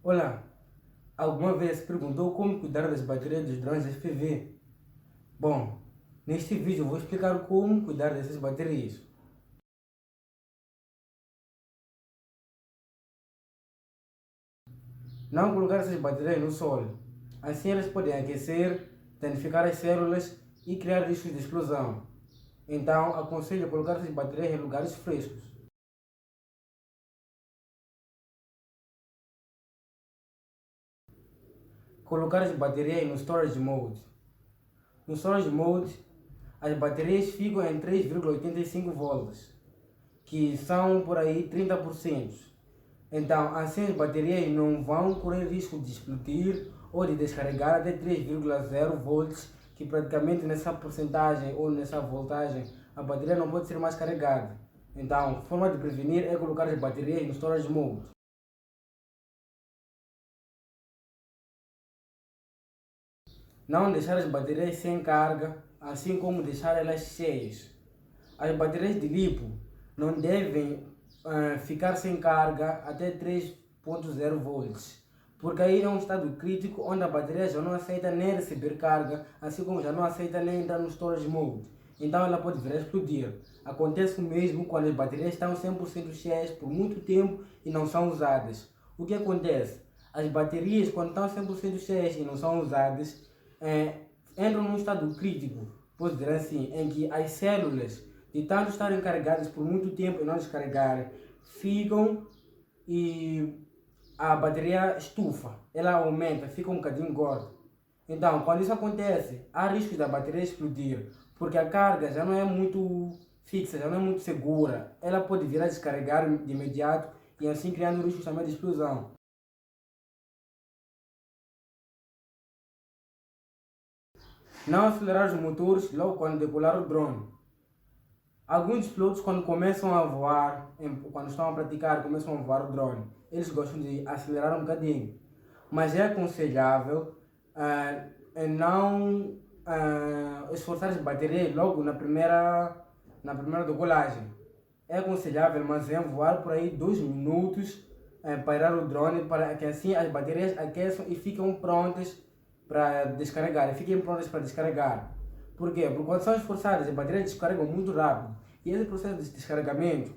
Olá, alguma vez se perguntou como cuidar das baterias dos drones FPV? Bom, neste vídeo eu vou explicar como cuidar dessas baterias. Não colocar essas baterias no sol. Assim elas podem aquecer, danificar as células e criar riscos de explosão. Então, aconselho colocar essas baterias em lugares frescos. Colocar as baterias no Storage Mode. No Storage Mode, as baterias ficam em 3,85 volts, que são por aí 30%. Então, assim as baterias não vão correr risco de explodir ou de descarregar até 3,0 volts, que praticamente nessa porcentagem ou nessa voltagem a bateria não pode ser mais carregada. Então, forma de prevenir é colocar as baterias no storage mode. Não deixar as baterias sem carga, assim como deixar elas cheias. As baterias de lipo não devem ficar sem carga até 3,0 volts, porque aí é um estado crítico onde a bateria já não aceita nem receber carga, assim como já não aceita nem entrar no storage mode. Então ela pode vir a explodir. Acontece o mesmo quando as baterias estão 100% cheias por muito tempo e não são usadas. O que acontece? As baterias, quando estão 100% cheias e não são usadas, entram num estado crítico, posso dizer assim, em que as células, de tanto estarem carregadas por muito tempo e não descarregarem, ficam e a bateria estufa, ela aumenta, fica um bocadinho gorda. Então, quando isso acontece, há risco da bateria explodir, porque a carga já não é muito fixa, já não é muito segura. Ela pode vir a descarregar de imediato e assim criando risco também de explosão. Não acelerar os motores logo quando decolar o drone. Alguns pilotos, quando começam a voar, quando estão a praticar, começam a voar o drone, eles gostam de acelerar um bocadinho. Mas é aconselhável não esforçar as baterias logo na primeira decolagem. É aconselhável, mas é voar por aí 2 minutos, parar o drone para que assim as baterias aqueçam e ficam prontas para descarregar. Fiquem prontas para descarregar. Por quê? Porque quando são esforçadas, as baterias descarregam muito rápido. E esse processo de descarregamento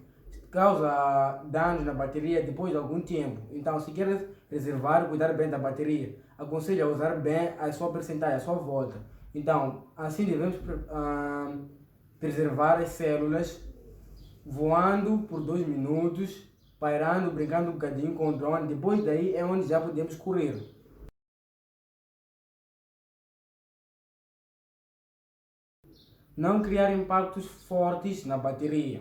causa danos na bateria depois de algum tempo. Então, se quer reservar, cuidar bem da bateria, aconselho a usar bem a sua percentagem, a sua volta. Então, assim devemos preservar as células voando por 2 minutos, pairando, brincando um bocadinho com o drone. Depois daí é onde já podemos correr. Não criar impactos fortes na bateria.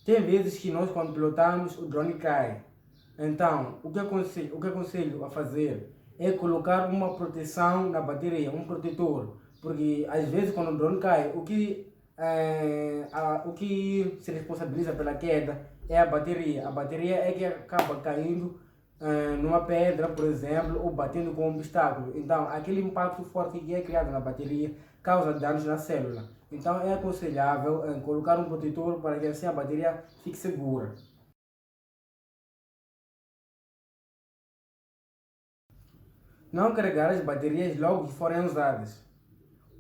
Tem vezes que nós, quando pilotamos, o drone cai. Então, o que aconselho a fazer é colocar uma proteção na bateria, um protetor. Porque às vezes quando o drone cai, o que se responsabiliza pela queda é a bateria. A bateria é que acaba caindo numa pedra, por exemplo, ou batendo com um obstáculo. Então, aquele impacto forte que é criado na bateria causa danos na célula. Então, é aconselhável colocar um protetor para que assim a bateria fique segura. Não carregar as baterias logo que forem usadas.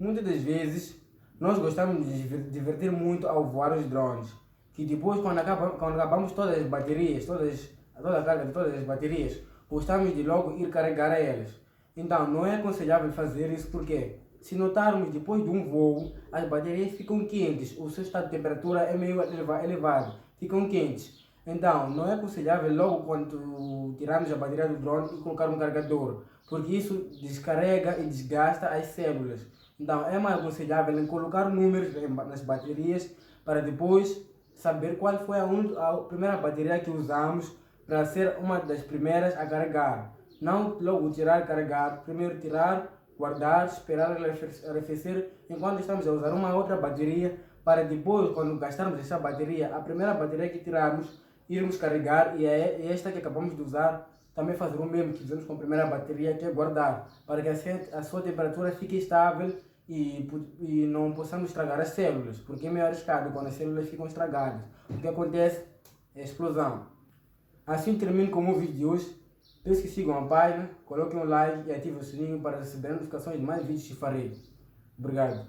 Muitas das vezes, nós gostamos de divertir muito ao voar os drones, que depois, quando acabamos todas as baterias, toda a carga de todas as baterias, gostamos de logo ir carregar elas. Então, não é aconselhável fazer isso porque, se notarmos depois de um voo, as baterias ficam quentes, o seu estado de temperatura é meio elevado, ficam quentes. Então, não é aconselhável logo quando tirarmos a bateria do drone e colocar um carregador, porque isso descarrega e desgasta as células. Então, é mais aconselhável em colocar números nas baterias para depois saber qual foi a primeira bateria que usamos para ser uma das primeiras a carregar. Não logo tirar e carregar, primeiro tirar, guardar, esperar ela arrefecer enquanto estamos a usar uma outra bateria para depois, quando gastarmos essa bateria, a primeira bateria que tirarmos, irmos carregar e é esta que acabamos de usar também fazer o mesmo que fizemos com a primeira bateria, que é guardar, para que assim a sua temperatura fique estável e não possamos estragar as células, porque é meio arriscado quando as células ficam estragadas. O que acontece é explosão. Assim termino com o vídeo de hoje. Peço que sigam a página, coloquem um like e ativem o sininho para receber notificações de mais vídeos que farei. Obrigado.